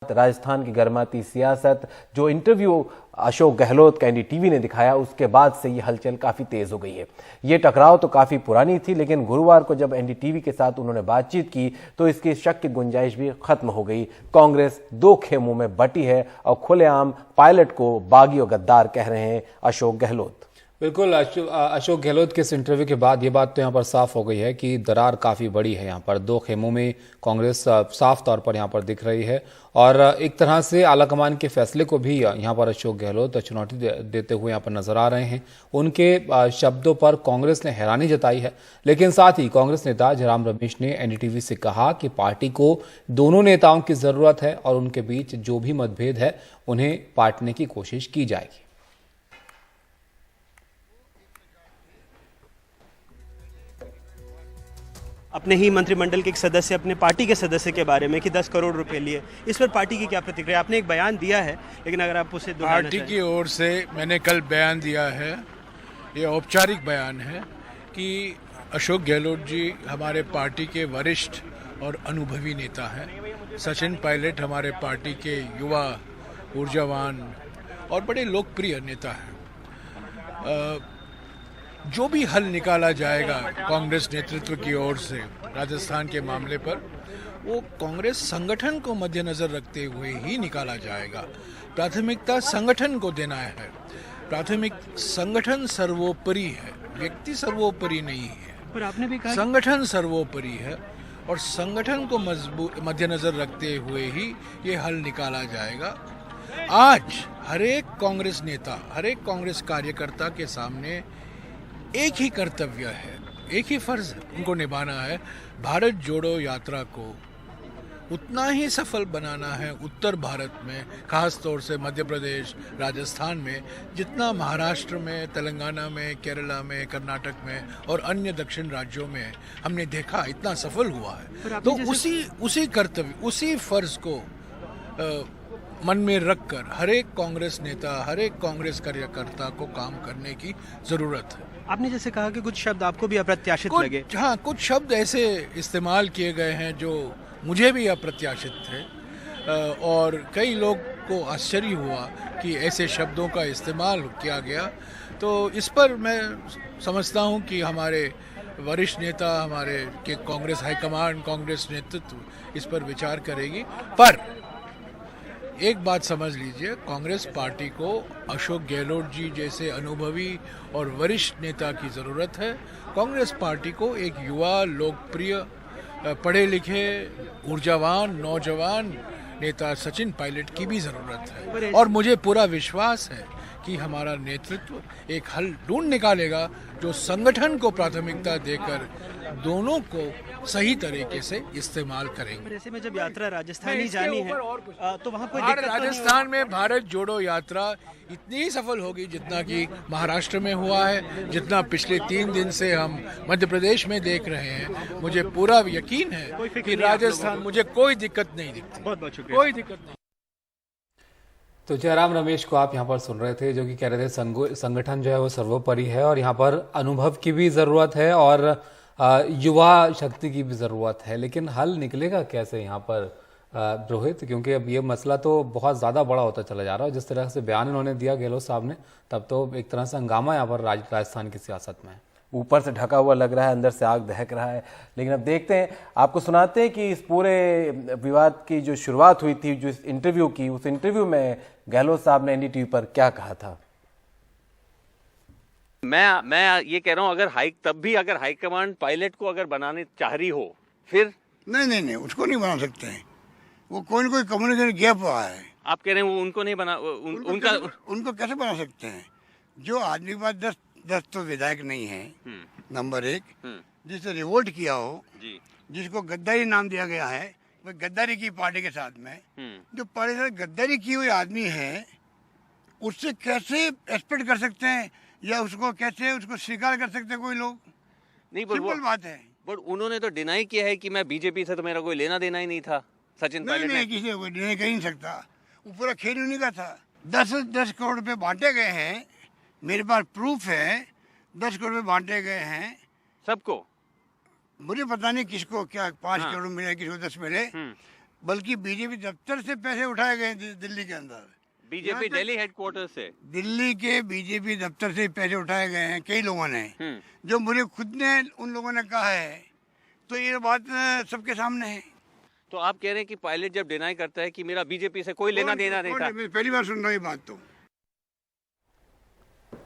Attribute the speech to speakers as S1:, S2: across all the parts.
S1: बात राजस्थान की गर्माती सियासत, जो इंटरव्यू अशोक गहलोत का एनडीटीवी ने दिखाया, उसके बाद से ये हलचल काफी तेज हो गई है। ये टकराव तो काफी पुरानी थी, लेकिन गुरुवार को जब एनडीटीवी के साथ उन्होंने बातचीत की तो इसकी शक की गुंजाइश भी खत्म हो गई। कांग्रेस दो खेमों में बटी है और खुलेआम पायलट को बागी और गद्दार कह रहे हैं अशोक गहलोत।
S2: बिल्कुल, अशोक गहलोत के इस इंटरव्यू के बाद ये बात तो यहाँ पर साफ हो गई है कि दरार काफ़ी बड़ी है। यहाँ पर दो खेमों में कांग्रेस साफ तौर पर यहाँ पर दिख रही है और एक तरह से आलाकमान के फैसले को भी यहाँ पर अशोक गहलोत चुनौती देते हुए यहाँ पर नजर आ रहे हैं। उनके शब्दों पर कांग्रेस ने हैरानी जताई है, लेकिन साथ ही कांग्रेस नेता जयराम रमेश ने एनडीटीवी से कहा कि पार्टी को दोनों नेताओं की जरूरत है और उनके बीच जो भी मतभेद है उन्हें पाटने की कोशिश की जाएगी।
S3: अपने ही मंत्रिमंडल के एक सदस्य अपने पार्टी के सदस्य के बारे में कि 10 करोड़ रुपए लिए, इस पर पार्टी की क्या प्रतिक्रिया? आपने एक बयान दिया है, लेकिन अगर आप उसे
S4: पार्टी की ओर से मैंने कल बयान दिया है, ये औपचारिक बयान है कि अशोक गहलोत जी हमारे पार्टी के वरिष्ठ और अनुभवी नेता हैं। सचिन पायलट हमारे पार्टी के युवा, ऊर्जावान और बड़े लोकप्रिय नेता हैं। जो भी हल निकाला जाएगा कांग्रेस नेतृत्व की ओर से राजस्थान के मामले पर, वो कांग्रेस संगठन को मद्देनजर रखते हुए ही निकाला जाएगा। प्राथमिकता संगठन को देना है। प्राथमिक संगठन सर्वोपरि है, व्यक्ति सर्वोपरि नहीं है।
S3: पर आपने भी कहा
S4: संगठन सर्वोपरि है और संगठन को मद्देनजर रखते हुए ही ये हल निकाला जाएगा। आज हर एक कांग्रेस नेता, हर एक कांग्रेस कार्यकर्ता के सामने एक ही कर्तव्य है, एक ही फर्ज है, उनको निभाना है। भारत जोड़ो यात्रा को उतना ही सफल बनाना है उत्तर भारत में, खास तौर से मध्य प्रदेश, राजस्थान में, जितना महाराष्ट्र में, तेलंगाना में, केरला में, कर्नाटक में और अन्य दक्षिण राज्यों में हमने देखा इतना सफल हुआ है। तो उसी कर्तव्य, उसी फर्ज को मन में रखकर हर एक कांग्रेस नेता, हर एक कांग्रेस कार्यकर्ता को काम करने की जरूरत है।
S3: आपने जैसे कहा कि कुछ शब्द आपको भी अप्रत्याशित लगे।
S4: हाँ, कुछ शब्द ऐसे इस्तेमाल किए गए हैं जो मुझे भी अप्रत्याशित थे और कई लोग को आश्चर्य हुआ कि ऐसे शब्दों का इस्तेमाल किया गया। तो इस पर मैं समझता हूँ कि हमारे वरिष्ठ नेता, हमारे के कांग्रेस हाईकमान, कांग्रेस नेतृत्व इस पर विचार करेगी। पर एक बात समझ लीजिए, कांग्रेस पार्टी को अशोक गहलोत जी जैसे अनुभवी और वरिष्ठ नेता की जरूरत है। कांग्रेस पार्टी को एक युवा, लोकप्रिय, पढ़े लिखे, ऊर्जावान, नौजवान नेता सचिन पायलट की भी जरूरत है। और मुझे पूरा विश्वास है कि हमारा नेतृत्व एक हल ढूंढ निकालेगा जो संगठन को प्राथमिकता देकर दोनों को सही तरीके से इस्तेमाल करेंगे।
S3: ऐसे में जब यात्रा राजस्थान ही जानी है तो वहाँ कोई दिक्कत
S4: राजस्थान में भारत जोड़ो यात्रा इतनी ही सफल होगी जितना कि महाराष्ट्र में हुआ है, जितना पिछले 3 दिन से हम मध्य प्रदेश में देख रहे हैं। मुझे पूरा यकीन है कि राजस्थान, मुझे कोई दिक्कत नहीं दिखती।
S3: बहुत शुक्रिया।
S4: कोई दिक्कत नहीं।
S2: तो जयराम रमेश को आप यहाँ पर सुन रहे थे, जो कि कह रहे थे संगठन जो है वो सर्वोपरि है और यहाँ पर अनुभव की भी जरूरत है और युवा शक्ति की भी जरूरत है। लेकिन हल निकलेगा कैसे यहाँ पर रोहित? क्योंकि अब ये मसला तो बहुत ज्यादा बड़ा होता चला जा रहा है। जिस तरह से बयान इन्होंने दिया गहलोत साहब ने, तब तो एक तरह से हंगामा यहाँ पर राजस्थान की सियासत में है।
S1: ऊपर से ढका हुआ लग रहा है, अंदर से आग दहक रहा है। लेकिन अब देखते हैं, आपको सुनाते हैं कि इस पूरे विवाद की जो शुरुआत हुई थी, जो इस इंटरव्यू की, उस इंटरव्यू में गहलोत साहब ने एनडीटीवी पर क्या कहा था।
S5: मैं ये कह रहा हूँ, अगर हाईकमांड पायलट को अगर बनाने चाह रही हो, फिर
S6: नहीं, उसको नहीं बना सकते हैं। वो कोई ना कोई कम्युनिकेशन गैप हुआ है।
S5: आप कह रहे हैं वो उनको नहीं बना,
S6: उनको कैसे बना सकते हैं? जो आदमी के पास 10 तो विधायक नहीं है, नंबर 1, जिसने रिवोल्ट किया हो, जिसको गद्दारी नाम दिया गया है, वो गद्दारी की पार्टी के साथ में, जो पार्टी के साथ गद्दारी की हुई आदमी है, उससे कैसे एक्सपेक्ट कर सकते हैं या उसको कैसे उसको स्वीकार कर सकते हैं कोई लोग?
S5: नहीं,
S6: सिंपल बात है।
S5: बट उन्होंने तो डिनाई किया है कि मैं बीजेपी से तो मेरा कोई लेना देना ही नहीं था। सचिन पायलट
S6: नहीं, किसी को डिनाई कर ही नहीं सकता। वो पूरा खेल उन्हीं का था। 10 करोड़ रुपए बांटे गए हैं, मेरे पास प्रूफ है। 10 करोड़ रुपए बांटे गए हैं सबको। मुझे पता नहीं किसको क्या 5 करोड़ मिले, किसको 10 मिले। बल्कि बीजेपी दफ्तर से पैसे उठाए गए दिल्ली के अंदर।
S5: बीजेपी दिल्ली हेडक्वार्टर से
S6: दिल्ली के बीजेपी दफ्तर से पैसे उठाए गए हैं कई लोगों ने, जो मुझे खुद ने उन लोगों ने कहा है, तो ये बात सबके सामने है।
S5: तो आप कह रहे हैं कि पायलट जब डिनाई करता है कि मेरा बीजेपी से कोई लेना देना नहीं था।
S6: मैं पहली बार सुन रहा हूँ ये बात। तो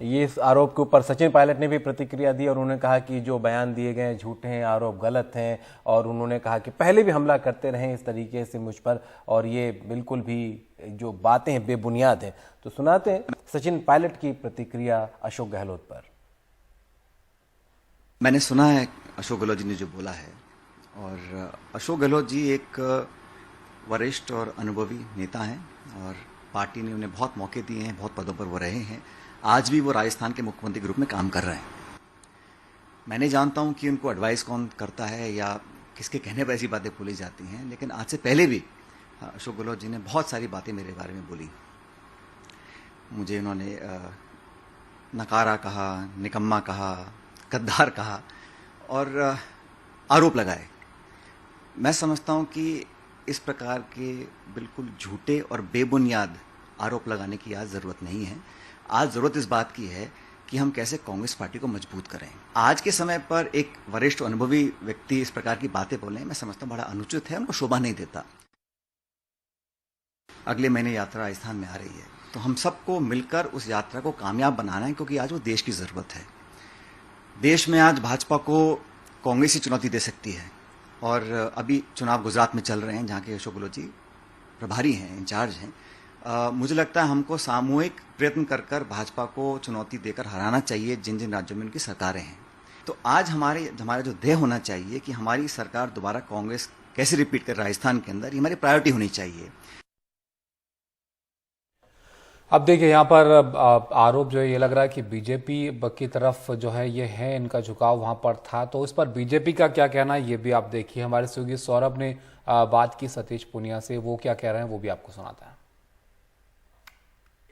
S1: ये इस आरोप के ऊपर सचिन पायलट ने भी प्रतिक्रिया दी और उन्होंने कहा कि जो बयान दिए गए झूठे हैं, आरोप गलत हैं, और उन्होंने कहा कि पहले भी हमला करते रहे इस तरीके से मुझ पर, और ये बिल्कुल भी जो बातें हैं बेबुनियाद हैं। तो सुनाते हैं सचिन पायलट की प्रतिक्रिया अशोक गहलोत पर।
S7: मैंने सुना है अशोक गहलोत जी ने जो बोला है, और अशोक गहलोत जी एक वरिष्ठ और अनुभवी नेता हैं और पार्टी ने उन्हें बहुत मौके दिए हैं, बहुत पदों पर वो रहे हैं। आज भी वो राजस्थान के मुख्यमंत्री के रूप में काम कर रहे हैं। मैं नहीं जानता हूं कि उनको एडवाइस कौन करता है या किसके कहने पर ऐसी बातें बोली जाती हैं, लेकिन आज से पहले भी अशोक गहलोत जी ने बहुत सारी बातें मेरे बारे में बोली। मुझे उन्होंने नकारा कहा, निकम्मा कहा, गद्दार कहा और आरोप लगाए। मैं समझता हूं कि इस प्रकार के बिल्कुल झूठे और बेबुनियाद आरोप लगाने की आज ज़रूरत नहीं है। आज ज़रूरत इस बात की है कि हम कैसे कांग्रेस पार्टी को मजबूत करें। आज के समय पर एक वरिष्ठ अनुभवी व्यक्ति इस प्रकार की बातें बोले, मैं समझता हूं बड़ा अनुचित है, उनको शोभा नहीं देता। अगले महीने यात्रा राजस्थान में आ रही है, तो हम सबको मिलकर उस यात्रा को कामयाब बनाना है, क्योंकि आज वो देश की ज़रूरत है। देश में आज भाजपा को कांग्रेस ही चुनौती दे सकती है, और अभी चुनाव गुजरात में चल रहे हैं जहाँ के अशोक गहलोत जी प्रभारी हैं, इंचार्ज हैं। मुझे लगता है हमको सामूहिक प्रयत्न कर कर भाजपा को चुनौती देकर हराना चाहिए जिन जिन राज्यों में उनकी सरकारें हैं। तो आज हमारा जो ध्येय होना चाहिए कि हमारी सरकार दोबारा कांग्रेस कैसे रिपीट कर राजस्थान के अंदर, ये हमारी प्रायोरिटी होनी चाहिए।
S2: अब देखिए यहाँ पर आरोप जो है ये लग रहा है कि बीजेपी की तरफ जो है ये है, इनका झुकाव वहां पर था। तो इस पर बीजेपी का क्या कहना है ये भी आप देखिए। हमारे सहयोगी सौरभ ने बात की सतीश पुनिया से, वो क्या कह रहे हैं वो भी आपको सुनाता है।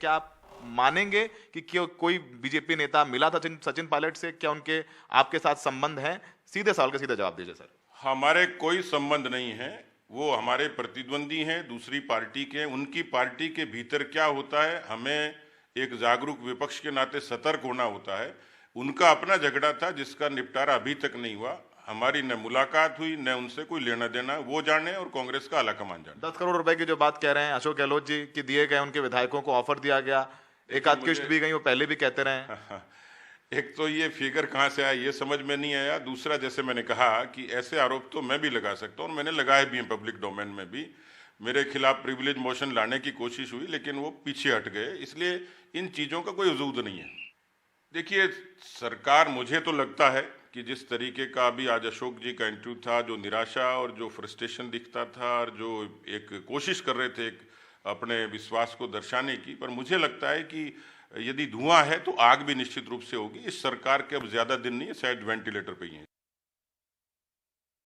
S8: क्या आप मानेंगे कि कोई बीजेपी नेता मिला था सचिन पायलट से? क्या उनके आपके साथ संबंध हैं? सीधे सवाल का सीधा जवाब दीजिए सर।
S9: हमारे कोई संबंध नहीं है, वो हमारे प्रतिद्वंदी हैं दूसरी पार्टी के। उनकी पार्टी के भीतर क्या होता है, हमें एक जागरूक विपक्ष के नाते सतर्क होना होता है। उनका अपना झगड़ा था जिसका निपटारा अभी तक नहीं हुआ। हमारी न मुलाकात हुई, न उनसे कोई लेना देना, वो जाने और कांग्रेस का आला कमान जाने।
S8: 10 करोड़ रुपए की जो बात कह रहे हैं अशोक गहलोत जी की दिए गए, उनके विधायकों को ऑफर दिया गया, एक आध किश्त भी गई, वो पहले भी कहते रहे।
S9: एक तो ये फिगर कहाँ से आया ये समझ में नहीं आया। दूसरा, जैसे मैंने कहा कि ऐसे आरोप तो मैं भी लगा सकता हूँ और मैंने लगाए भी हैं पब्लिक डोमेन में भी। मेरे खिलाफ प्रिविलेज मोशन लाने की कोशिश हुई लेकिन वो पीछे हट गए, इसलिए इन चीज़ों का कोई वजूद नहीं है। देखिए, सरकार, मुझे तो लगता है कि जिस तरीके का अभी आज अशोक जी का इंटरव्यू था, जो निराशा और जो फ्रस्ट्रेशन दिखता था और जो एक कोशिश कर रहे थे एक अपने विश्वास को दर्शाने की, पर मुझे लगता है कि यदि धुआं है तो आग भी निश्चित रूप से होगी। इस सरकार के अब ज़्यादा दिन नहीं है, शायद वेंटिलेटर पे ही है।